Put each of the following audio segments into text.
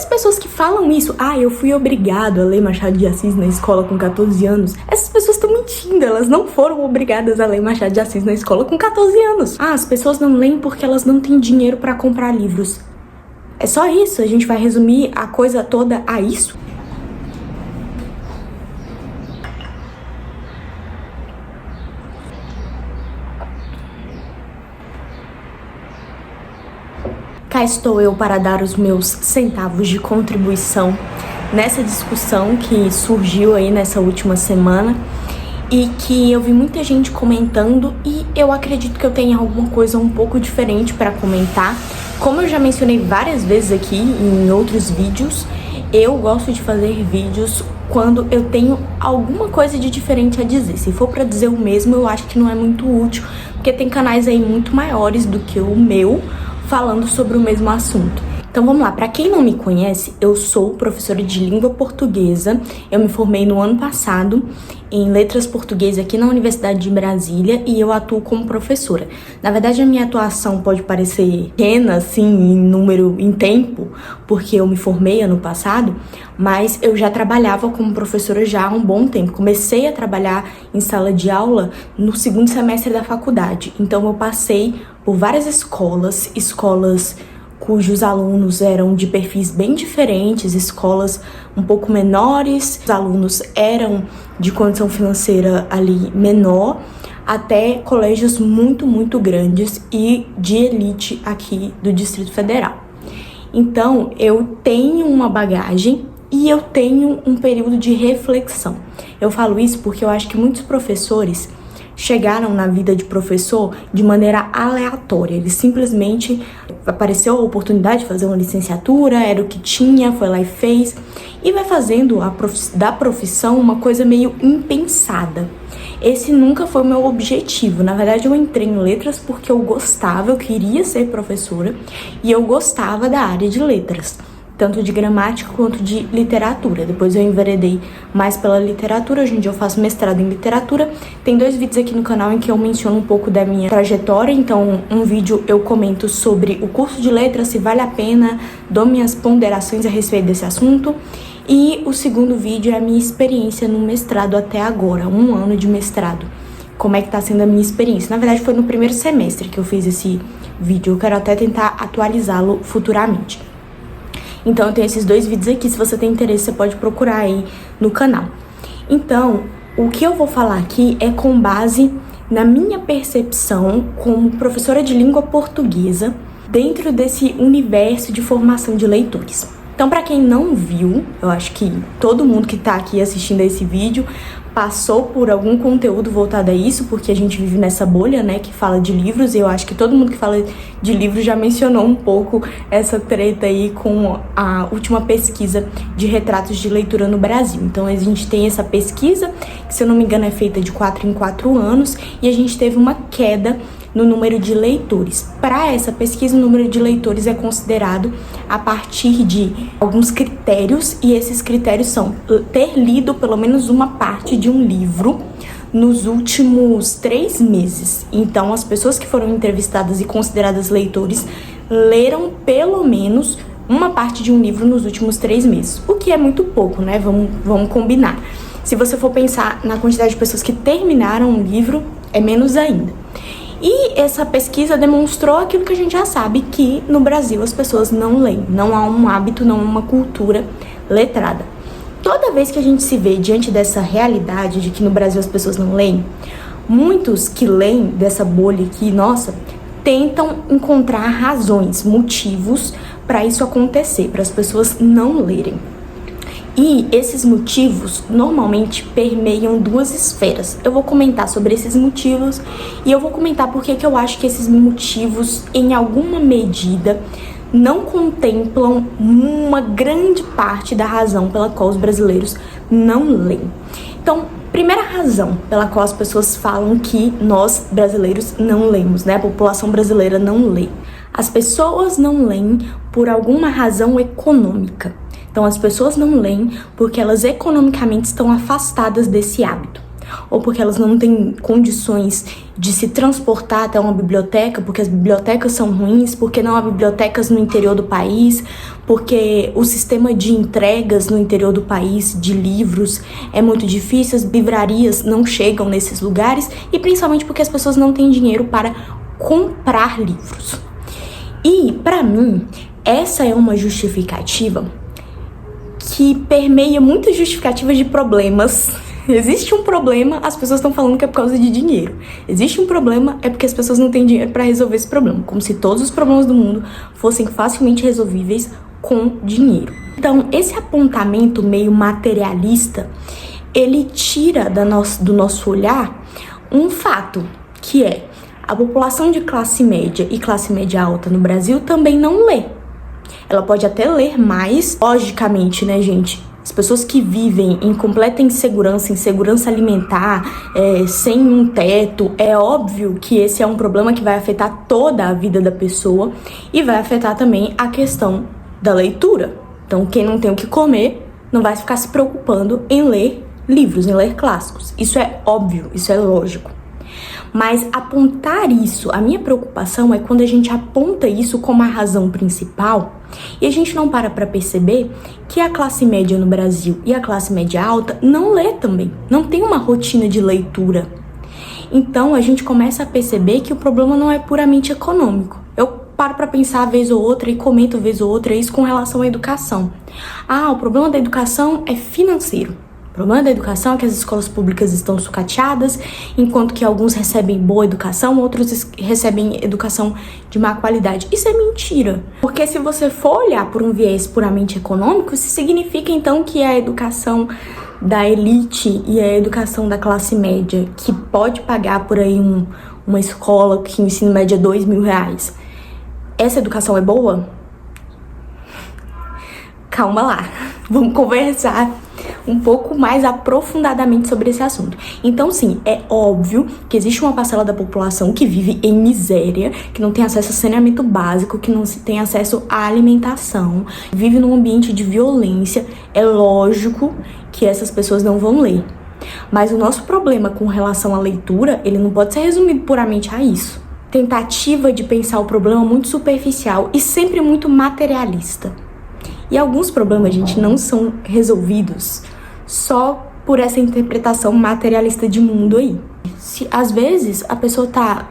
as pessoas que falam isso, eu fui obrigado a ler Machado de Assis na escola com 14 anos, essas pessoas estão mentindo, elas não foram obrigadas a ler Machado de Assis na escola com 14 anos. As pessoas não leem porque elas não têm dinheiro para comprar livros. É só isso, a gente vai resumir a coisa toda a isso? Cá estou eu para dar os meus centavos de contribuição nessa discussão que surgiu aí nessa última semana e que eu vi muita gente comentando e eu acredito que eu tenha alguma coisa um pouco diferente para comentar. Como eu já mencionei várias vezes aqui em outros vídeos, eu gosto de fazer vídeos quando eu tenho alguma coisa de diferente a dizer. Se for para dizer o mesmo, eu acho que não é muito útil, porque tem canais aí muito maiores do que o meu falando sobre o mesmo assunto. Então vamos lá, para quem não me conhece, eu sou professora de língua portuguesa. Eu me formei no ano passado em letras portuguesas aqui na Universidade de Brasília e eu atuo como professora. Na verdade, a minha atuação pode parecer pequena, assim, em número, em tempo, porque eu me formei ano passado, mas eu já trabalhava como professora já há um bom tempo. Comecei a trabalhar em sala de aula no segundo semestre da faculdade. Então eu passei por várias escolas cujos alunos eram de perfis bem diferentes, escolas um pouco menores, os alunos eram de condição financeira ali menor, até colégios muito, muito grandes e de elite aqui do Distrito Federal. Então, eu tenho uma bagagem e eu tenho um período de reflexão. Eu falo isso porque eu acho que muitos professores chegaram na vida de professor de maneira aleatória. Ele simplesmente apareceu a oportunidade de fazer uma licenciatura, era o que tinha, foi lá e fez, e vai fazendo da profissão uma coisa meio impensada. Esse nunca foi o meu objetivo. Na verdade, eu entrei em letras porque eu gostava, eu queria ser professora e eu gostava da área de letras, tanto de gramática quanto de literatura. Depois eu enveredei mais pela literatura, hoje em dia eu faço mestrado em literatura. Tem 2 vídeos aqui no canal em que eu menciono um pouco da minha trajetória, então um vídeo eu comento sobre o curso de letras, se vale a pena, dou minhas ponderações a respeito desse assunto, e o segundo vídeo é a minha experiência no mestrado até agora, 1 ano de mestrado. Como é que tá sendo a minha experiência? Na verdade foi no primeiro semestre que eu fiz esse vídeo, eu quero até tentar atualizá-lo futuramente. Então eu tenho esses 2 vídeos aqui, se você tem interesse você pode procurar aí no canal. Então, o que eu vou falar aqui é com base na minha percepção como professora de língua portuguesa dentro desse universo de formação de leitores. Então, para quem não viu, eu acho que todo mundo que tá aqui assistindo a esse vídeo passou por algum conteúdo voltado a isso, porque a gente vive nessa bolha, né, que fala de livros, e eu acho que todo mundo que fala de livros já mencionou um pouco essa treta aí com a última pesquisa de retratos de leitura no Brasil. Então a gente tem essa pesquisa, que se eu não me engano é feita de 4 em 4 anos, e a gente teve uma queda no número de leitores. Para essa pesquisa, o número de leitores é considerado a partir de alguns critérios, e esses critérios são ter lido pelo menos uma parte de um livro nos últimos 3 meses. Então, as pessoas que foram entrevistadas e consideradas leitores leram pelo menos uma parte de um livro nos últimos 3 meses, o que é muito pouco, né? Vamos combinar. Se você for pensar na quantidade de pessoas que terminaram um livro, é menos ainda. E essa pesquisa demonstrou aquilo que a gente já sabe, que no Brasil as pessoas não leem, não há um hábito, não há uma cultura letrada. Toda vez que a gente se vê diante dessa realidade de que no Brasil as pessoas não leem, muitos que leem dessa bolha aqui, nossa, tentam encontrar razões, motivos para isso acontecer, para as pessoas não lerem. E esses motivos normalmente permeiam 2 esferas. Eu vou comentar sobre esses motivos e eu vou comentar porque que eu acho que esses motivos, em alguma medida, não contemplam uma grande parte da razão pela qual os brasileiros não leem. Então, primeira razão pela qual as pessoas falam que nós brasileiros não lemos, né? A população brasileira não lê. As pessoas não leem por alguma razão econômica. Então, as pessoas não leem porque elas economicamente estão afastadas desse hábito. ou porque elas não têm condições de se transportar até uma biblioteca, porque as bibliotecas são ruins, porque não há bibliotecas no interior do país, porque o sistema de entregas no interior do país de livros é muito difícil, as livrarias não chegam nesses lugares, e principalmente porque as pessoas não têm dinheiro para comprar livros. E, para mim, essa é uma justificativa que permeia muitas justificativas de problemas. Existe um problema, as pessoas estão falando que é por causa de dinheiro. Existe um problema, é porque as pessoas não têm dinheiro para resolver esse problema. Como se todos os problemas do mundo fossem facilmente resolvíveis com dinheiro. Então, esse apontamento meio materialista, ele tira do nosso olhar um fato, que é a população de classe média e classe média alta no Brasil também não lê. Ela pode até ler mais, logicamente, né, gente? As pessoas que vivem em completa insegurança alimentar, sem um teto, é óbvio que esse é um problema que vai afetar toda a vida da pessoa e vai afetar também a questão da leitura. Então, quem não tem o que comer não vai ficar se preocupando em ler livros, em ler clássicos. Isso é óbvio, isso é lógico. Mas apontar isso, a minha preocupação é quando a gente aponta isso como a razão principal e a gente não para perceber que a classe média no Brasil e a classe média alta não lê também, não tem uma rotina de leitura. Então a gente começa a perceber que o problema não é puramente econômico. Eu paro para pensar vez ou outra e comento vez ou outra isso com relação à educação. O problema da educação é financeiro. O problema da educação é que as escolas públicas estão sucateadas, enquanto que alguns recebem boa educação, outros recebem educação de má qualidade. Isso é mentira, porque se você for olhar por um viés puramente econômico, isso significa então que a educação da elite e a educação da classe média, que pode pagar por aí uma escola que o ensino médio é R$2.000, essa educação é boa? Calma lá, vamos conversar um pouco mais aprofundadamente sobre esse assunto. Então, sim, é óbvio que existe uma parcela da população que vive em miséria, que não tem acesso a saneamento básico, que não tem acesso à alimentação, vive num ambiente de violência. É lógico que essas pessoas não vão ler. Mas o nosso problema com relação à leitura, ele não pode ser resumido puramente a isso. Tentativa de pensar o problema muito superficial e sempre muito materialista. E alguns problemas, gente, não são resolvidos só por essa interpretação materialista de mundo aí. Se às vezes a pessoa tá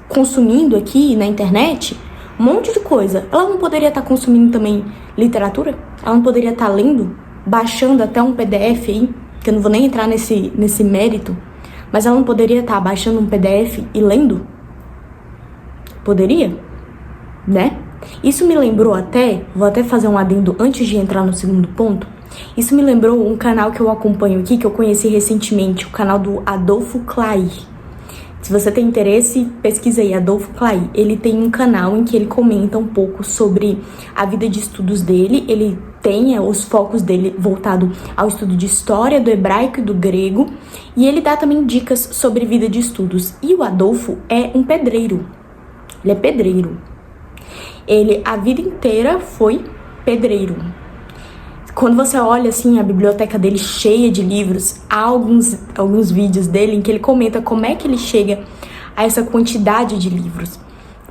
consumindo aqui na internet um monte de coisa, ela não poderia estar consumindo também literatura? Ela não poderia estar lendo, baixando até um PDF aí, que eu não vou nem entrar nesse mérito, mas ela não poderia estar baixando um PDF e lendo? Poderia, né? Isso me lembrou vou até fazer um adendo antes de entrar no segundo ponto. Isso me lembrou um canal que eu acompanho aqui, que eu conheci recentemente, o canal do Adolfo Clair. Se você tem interesse, pesquisa aí, Adolfo Clair. Ele tem um canal em que ele comenta um pouco sobre a vida de estudos dele. Ele tem os focos dele voltado ao estudo de história, do hebraico e do grego. E ele dá também dicas sobre vida de estudos. E o Adolfo é um pedreiro. Ele é pedreiro. Ele, a vida inteira, foi pedreiro. Quando você olha, assim, a biblioteca dele cheia de livros, há alguns vídeos dele em que ele comenta como é que ele chega a essa quantidade de livros.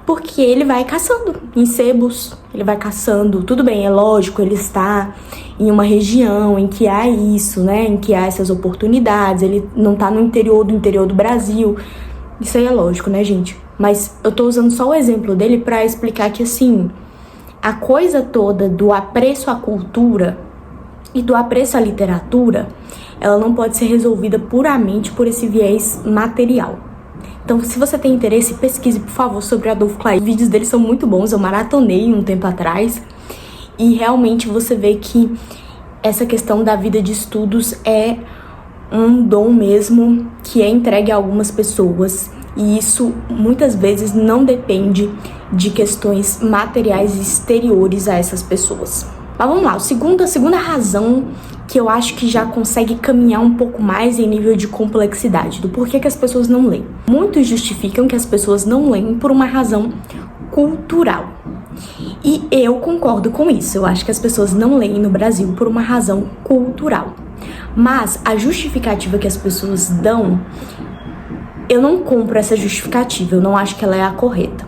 Porque ele vai caçando em sebos, ele vai caçando. Tudo bem, é lógico, ele está em uma região em que há isso, né? Em que há essas oportunidades, ele não está no interior do Brasil. Isso aí é lógico, né, gente? Mas eu tô usando só o exemplo dele pra explicar que, assim, a coisa toda do apreço à cultura e do apreço à literatura, ela não pode ser resolvida puramente por esse viés material. Então, se você tem interesse, pesquise, por favor, sobre Adolfo Clair. Os vídeos dele são muito bons, eu maratonei um tempo atrás. E realmente você vê que essa questão da vida de estudos é um dom mesmo que é entregue a algumas pessoas. E isso muitas vezes não depende de questões materiais exteriores a essas pessoas. Mas vamos lá, a segunda razão que eu acho que já consegue caminhar um pouco mais em nível de complexidade do porquê que as pessoas não leem. Muitos justificam que as pessoas não leem por uma razão cultural. E eu concordo com isso. Eu acho que as pessoas não leem no Brasil por uma razão cultural. Mas a justificativa que as pessoas dão, eu não compro essa justificativa, eu não acho que ela é a correta.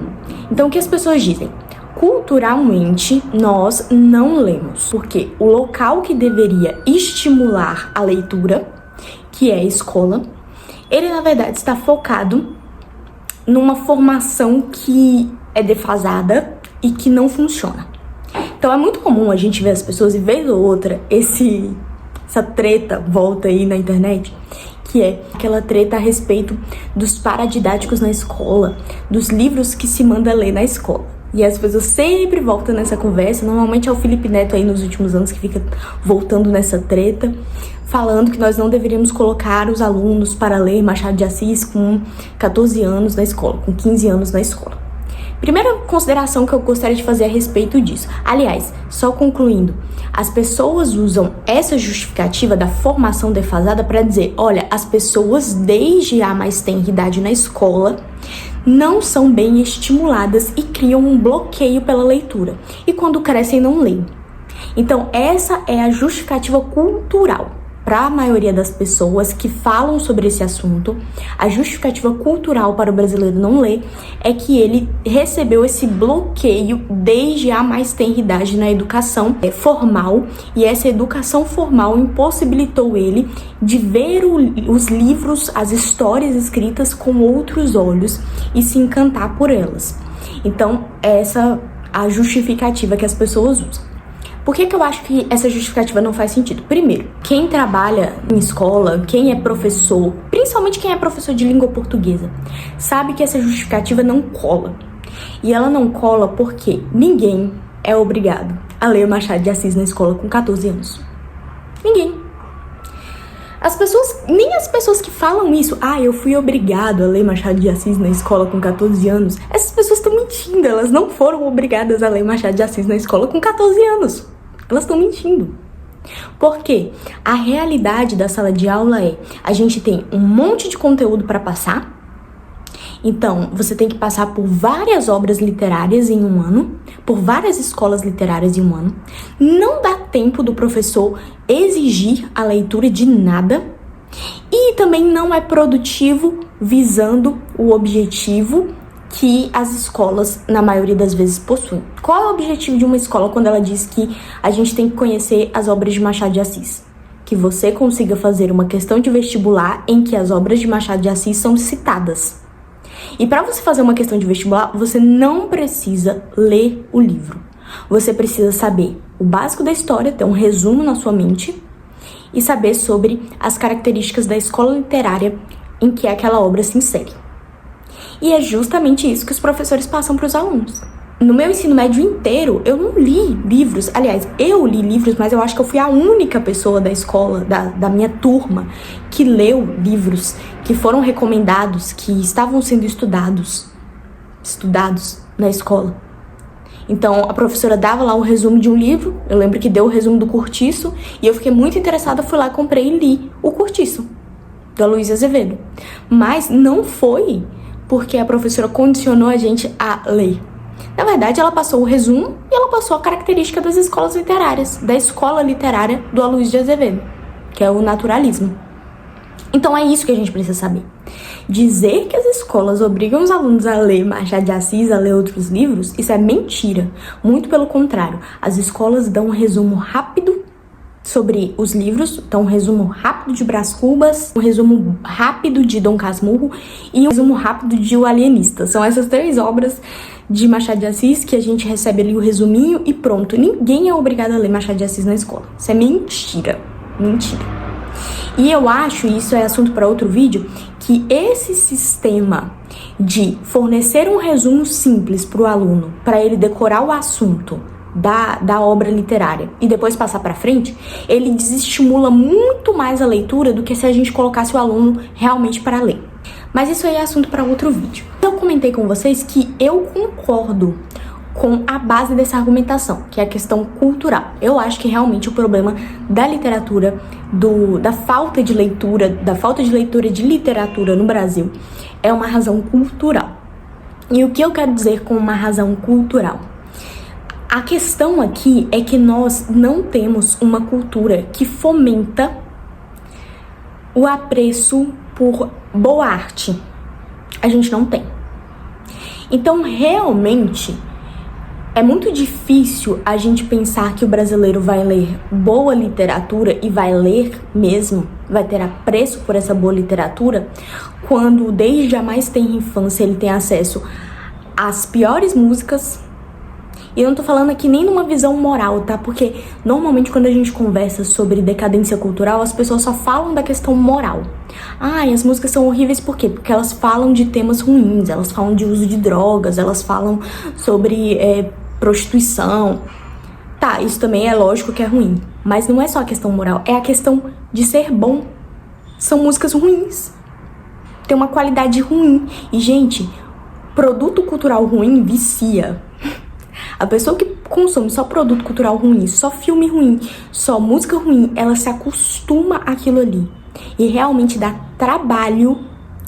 Então o que as pessoas dizem? Culturalmente, nós não lemos, porque o local que deveria estimular a leitura, que é a escola, ele na verdade está focado numa formação que é defasada e que não funciona. Então é muito comum a gente ver as pessoas, e vez ou outra, essa treta volta aí na internet, que é aquela treta a respeito dos paradidáticos na escola, dos livros que se manda ler na escola. E as pessoas sempre voltam nessa conversa, normalmente é o Felipe Neto aí nos últimos anos que fica voltando nessa treta, falando que nós não deveríamos colocar os alunos para ler Machado de Assis com 14 anos na escola, com 15 anos na escola. Primeira consideração que eu gostaria de fazer a respeito disso. Aliás, só concluindo, as pessoas usam essa justificativa da formação defasada para dizer, olha, as pessoas desde a mais tenra idade na escola não são bem estimuladas e criam um bloqueio pela leitura. E quando crescem, não leem. Então, essa é a justificativa cultural. Para a maioria das pessoas que falam sobre esse assunto, a justificativa cultural para o brasileiro não ler é que ele recebeu esse bloqueio desde a mais tenra idade na educação formal, e essa educação formal impossibilitou ele de ver os livros, as histórias escritas com outros olhos e se encantar por elas. Então, essa é a justificativa que as pessoas usam. Por que eu acho que essa justificativa não faz sentido? Primeiro, quem trabalha em escola, quem é professor, principalmente quem é professor de língua portuguesa, sabe que essa justificativa não cola. E ela não cola porque ninguém é obrigado a ler Machado de Assis na escola com 14 anos. Ninguém. Nem as pessoas que falam isso, eu fui obrigado a ler Machado de Assis na escola com 14 anos, essas pessoas estão mentindo, elas não foram obrigadas a ler Machado de Assis na escola com 14 anos. Elas estão mentindo. Por quê? A realidade da sala de aula é, a gente tem um monte de conteúdo para passar, então você tem que passar por várias obras literárias em um ano, por várias escolas literárias em um ano, não dá tempo do professor exigir a leitura de nada, e também não é produtivo visando o objetivo que as escolas, na maioria das vezes, possuem. Qual é o objetivo de uma escola quando ela diz que a gente tem que conhecer as obras de Machado de Assis? Que você consiga fazer uma questão de vestibular em que as obras de Machado de Assis são citadas. E para você fazer uma questão de vestibular, você não precisa ler o livro. Você precisa saber o básico da história, ter um resumo na sua mente e saber sobre as características da escola literária em que aquela obra se insere. E é justamente isso que os professores passam para os alunos. No meu ensino médio inteiro, eu não li livros. Aliás, eu li livros, mas eu acho que eu fui a única pessoa da escola, da minha turma, que leu livros que foram recomendados, que estavam sendo estudados na escola. Então, a professora dava lá o resumo de um livro, eu lembro que deu o resumo do Cortiço, e eu fiquei muito interessada, fui lá, comprei e li o Cortiço, do Aloysio Azevedo. Mas não foi porque a professora condicionou a gente a ler. Na verdade, ela passou o resumo e ela passou a característica das escolas literárias, da escola literária do Aloysio de Azevedo, que é o naturalismo. Então é isso que a gente precisa saber. Dizer que as escolas obrigam os alunos a ler Machado de Assis, a ler outros livros, isso é mentira. Muito pelo contrário, as escolas dão um resumo rápido sobre os livros, então um resumo rápido de Brás Cubas, um resumo rápido de Dom Casmurro e um resumo rápido de O Alienista. São essas 3 obras de Machado de Assis que a gente recebe ali o resuminho e pronto. Ninguém é obrigado a ler Machado de Assis na escola. Isso é mentira. Mentira. E eu acho, e isso é assunto para outro vídeo, que esse sistema de fornecer um resumo simples para o aluno, para ele decorar o assunto da obra literária e depois passar para frente, ele desestimula muito mais a leitura do que se a gente colocasse o aluno realmente para ler. Mas isso aí é assunto para outro vídeo. Eu comentei com vocês que eu concordo com a base dessa argumentação, que é a questão cultural. Eu acho que realmente o problema da literatura, da falta de leitura de literatura no Brasil é uma razão cultural. E o que eu quero dizer com uma razão cultural? A questão aqui é que nós não temos uma cultura que fomenta o apreço por boa arte. A gente não tem. Então, realmente, é muito difícil a gente pensar que o brasileiro vai ler boa literatura e vai ler mesmo, vai ter apreço por essa boa literatura, quando desde a mais tenra infância ele tem acesso às piores músicas. E eu não tô falando aqui nem numa visão moral, tá? Porque normalmente quando a gente conversa sobre decadência cultural, as pessoas só falam da questão moral. E as músicas são horríveis por quê? Porque elas falam de temas ruins, elas falam de uso de drogas, elas falam sobre prostituição. Tá, isso também é lógico que é ruim. Mas não é só a questão moral, é a questão de ser bom. São músicas ruins. Tem uma qualidade ruim. E, gente, produto cultural ruim vicia. A pessoa que consome só produto cultural ruim, só filme ruim, só música ruim, ela se acostuma àquilo ali. E realmente dá trabalho,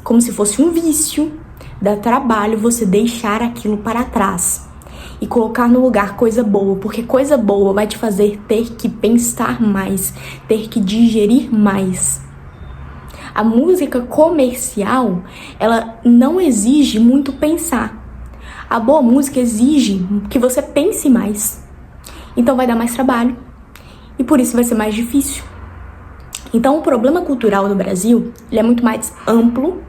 como se fosse um vício, dá trabalho você deixar aquilo para trás e colocar no lugar coisa boa, porque coisa boa vai te fazer ter que pensar mais, ter que digerir mais. A música comercial, ela não exige muito pensar. A boa música exige que você pense mais. Então vai dar mais trabalho. E por isso vai ser mais difícil. Então o problema cultural no Brasil, ele é muito mais amplo.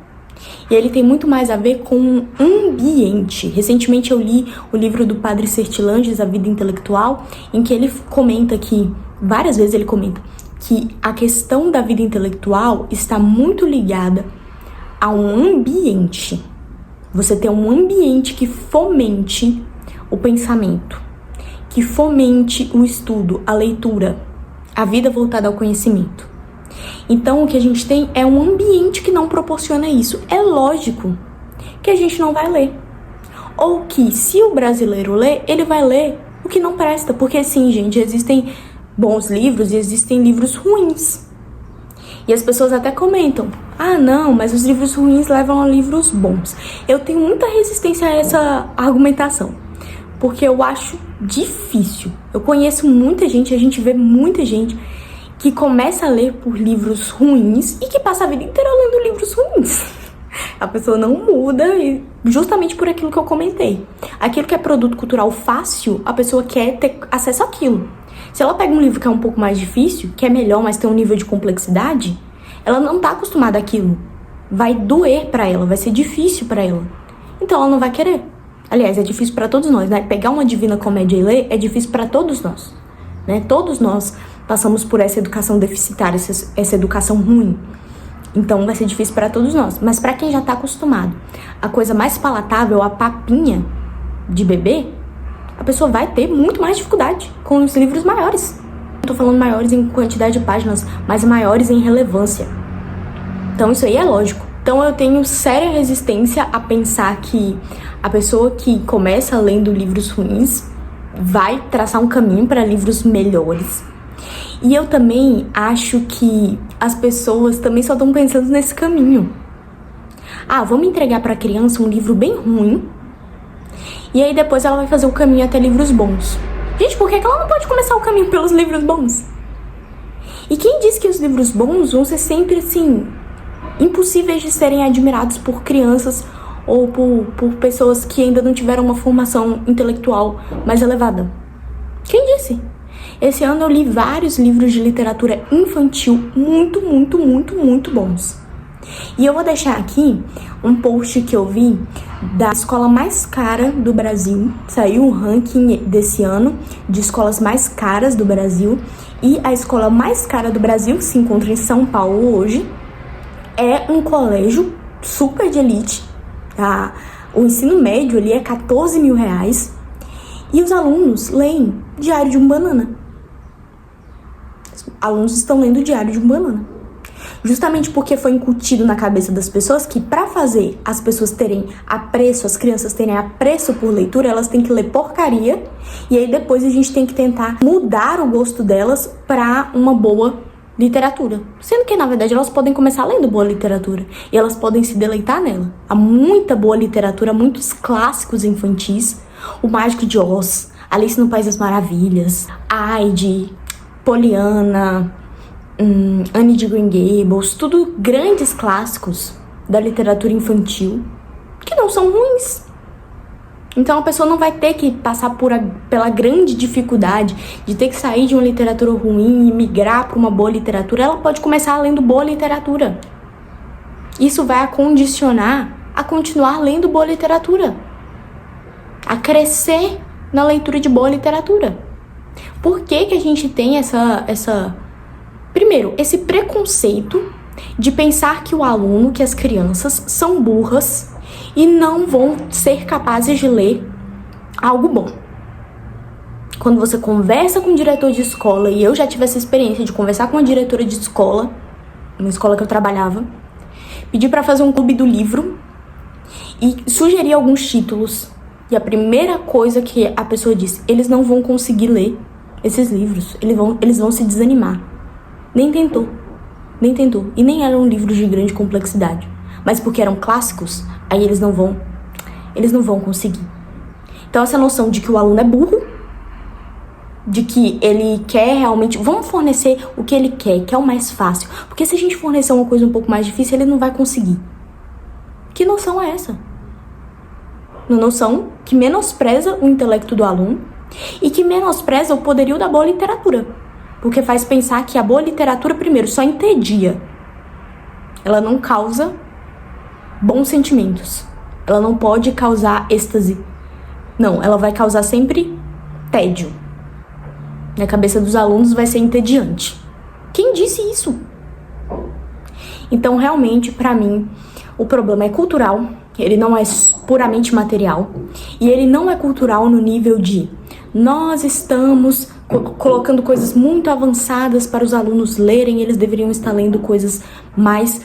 E ele tem muito mais a ver com o ambiente. Recentemente eu li o livro do Padre Sertilanges, A Vida Intelectual, em que ele comenta que, várias vezes ele comenta, que a questão da vida intelectual está muito ligada a um ambiente. Você tem um ambiente que fomente o pensamento, que fomente o estudo, a leitura, a vida voltada ao conhecimento. Então, o que a gente tem é um ambiente que não proporciona isso. É lógico que a gente não vai ler. Ou que, se o brasileiro ler, ele vai ler o que não presta. Porque, sim, gente, existem bons livros e existem livros ruins. E as pessoas até comentam, não, mas os livros ruins levam a livros bons. Eu tenho muita resistência a essa argumentação, porque eu acho difícil. Eu conheço muita gente, a gente vê muita gente que começa a ler por livros ruins e que passa a vida inteira lendo livros ruins. A pessoa não muda, e justamente por aquilo que eu comentei. Aquilo que é produto cultural fácil, a pessoa quer ter acesso àquilo. Se ela pega um livro que é um pouco mais difícil, que é melhor, mas tem um nível de complexidade, ela não tá acostumada àquilo. Vai doer pra ela, vai ser difícil pra ela. Então ela não vai querer. Aliás, é difícil pra todos nós, né? Pegar uma Divina Comédia e ler é difícil pra todos nós, né? Todos nós passamos por essa educação deficitária, essa educação ruim. Então vai ser difícil pra todos nós. Mas pra quem já tá acostumado, a coisa mais palatável, a papinha de bebê, a pessoa vai ter muito mais dificuldade com os livros maiores. Não tô falando maiores em quantidade de páginas, mas maiores em relevância. Então isso aí é lógico. Então eu tenho séria resistência a pensar que a pessoa que começa lendo livros ruins vai traçar um caminho para livros melhores. E eu também acho que as pessoas também só estão pensando nesse caminho. Vamos entregar para a criança um livro bem ruim, e aí depois ela vai fazer o caminho até livros bons. Gente, por que ela não pode começar o caminho pelos livros bons? E quem diz que os livros bons vão ser sempre, assim, impossíveis de serem admirados por crianças ou por pessoas que ainda não tiveram uma formação intelectual mais elevada? Quem disse? Esse ano eu li vários livros de literatura infantil muito, muito, muito, muito bons. E eu vou deixar aqui um post que eu vi da escola mais cara do Brasil. Saiu um ranking desse ano de escolas mais caras do Brasil. E a escola mais cara do Brasil, que se encontra em São Paulo hoje, é um colégio super de elite. Tá? O ensino médio ali é R$14 mil. E os alunos leem Diário de um Banana. Os alunos estão lendo o Diário de um Banana. Justamente porque foi incutido na cabeça das pessoas que, para fazer as pessoas terem apreço, as crianças terem apreço por leitura, elas têm que ler porcaria. E aí depois a gente tem que tentar mudar o gosto delas para uma boa literatura. Sendo que, na verdade, elas podem começar lendo boa literatura e elas podem se deleitar nela. Há muita boa literatura, muitos clássicos infantis. O Mágico de Oz, Alice no País das Maravilhas, Heidi, Poliana, Anne de Green Gables, tudo grandes clássicos da literatura infantil que não são ruins. Então a pessoa não vai ter que passar pela grande dificuldade de ter que sair de uma literatura ruim e migrar para uma boa literatura. Ela pode começar lendo boa literatura. Isso vai a condicionar a continuar lendo boa literatura, a crescer na leitura de boa literatura. Por que que a gente tem primeiro, esse preconceito de pensar que o aluno, que as crianças são burras e não vão ser capazes de ler algo bom? Quando você conversa com um diretor de escola, e eu já tive essa experiência de conversar com uma diretora de escola, uma escola que eu trabalhava, pedi para fazer um clube do livro e sugerir alguns títulos. E a primeira coisa que a pessoa disse: eles não vão conseguir ler esses livros, eles vão se desanimar. Nem tentou. E nem eram livros de grande complexidade. Mas porque eram clássicos, aí eles não vão conseguir. Então essa noção de que o aluno é burro, de que ele quer realmente... Vamos fornecer o que ele quer, que é o mais fácil. Porque se a gente fornecer uma coisa um pouco mais difícil, ele não vai conseguir. Que noção é essa? Uma noção que menospreza o intelecto do aluno e que menospreza o poderio da boa literatura. Porque faz pensar que a boa literatura, primeiro, só entedia. Ela não causa bons sentimentos. Ela não pode causar êxtase. Não, ela vai causar sempre tédio. Na cabeça dos alunos vai ser entediante. Quem disse isso? Então, realmente, pra mim, o problema é cultural. Ele não é puramente material. E ele não é cultural no nível de nós estamos colocando coisas muito avançadas para os alunos lerem, eles deveriam estar lendo coisas mais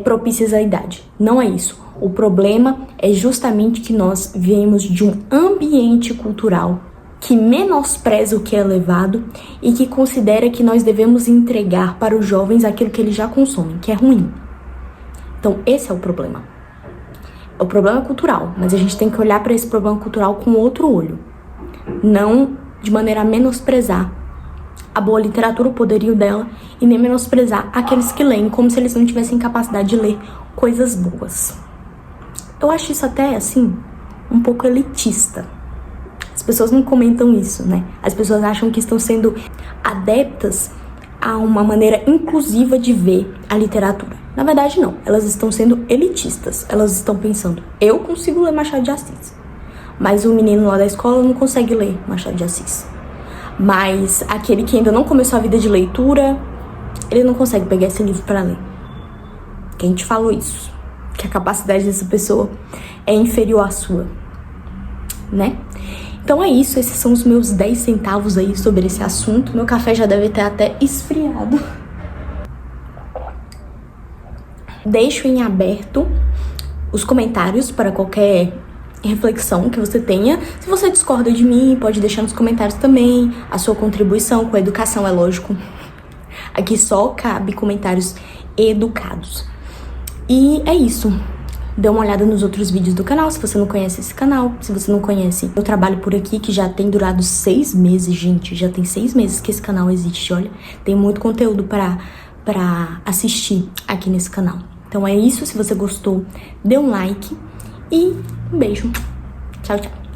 propícias à idade. Não é isso. O problema é justamente que nós viemos de um ambiente cultural que menospreza o que é elevado e que considera que nós devemos entregar para os jovens aquilo que eles já consomem, que é ruim. Então, esse é o problema. O problema é cultural, mas a gente tem que olhar para esse problema cultural com outro olho. Não de maneira a menosprezar a boa literatura, o poderio dela, e nem menosprezar aqueles que leem como se eles não tivessem capacidade de ler coisas boas. Eu acho isso até, assim, um pouco elitista. As pessoas não comentam isso, né? As pessoas acham que estão sendo adeptas a uma maneira inclusiva de ver a literatura. Na verdade, não. Elas estão sendo elitistas. Elas estão pensando: eu consigo ler Machado de Assis, mas o menino lá da escola não consegue ler Machado de Assis. Mas aquele que ainda não começou a vida de leitura, ele não consegue pegar esse livro para ler. Quem te falou isso? Que a capacidade dessa pessoa é inferior à sua, né? Então é isso, esses são os meus 10 centavos aí sobre esse assunto. Meu café já deve ter até esfriado. Deixo em aberto os comentários para qualquer reflexão que você tenha. Se você discorda de mim, pode deixar nos comentários também a sua contribuição com a educação, é lógico. Aqui só cabe comentários educados. E é isso. Dê uma olhada nos outros vídeos do canal, se você não conhece esse canal. Se você não conhece, eu trabalho por aqui, que já tem durado 6 meses, gente. Já tem 6 meses que esse canal existe, olha. Tem muito conteúdo pra assistir aqui nesse canal. Então é isso, se você gostou, dê um like e um beijo. Tchau, tchau.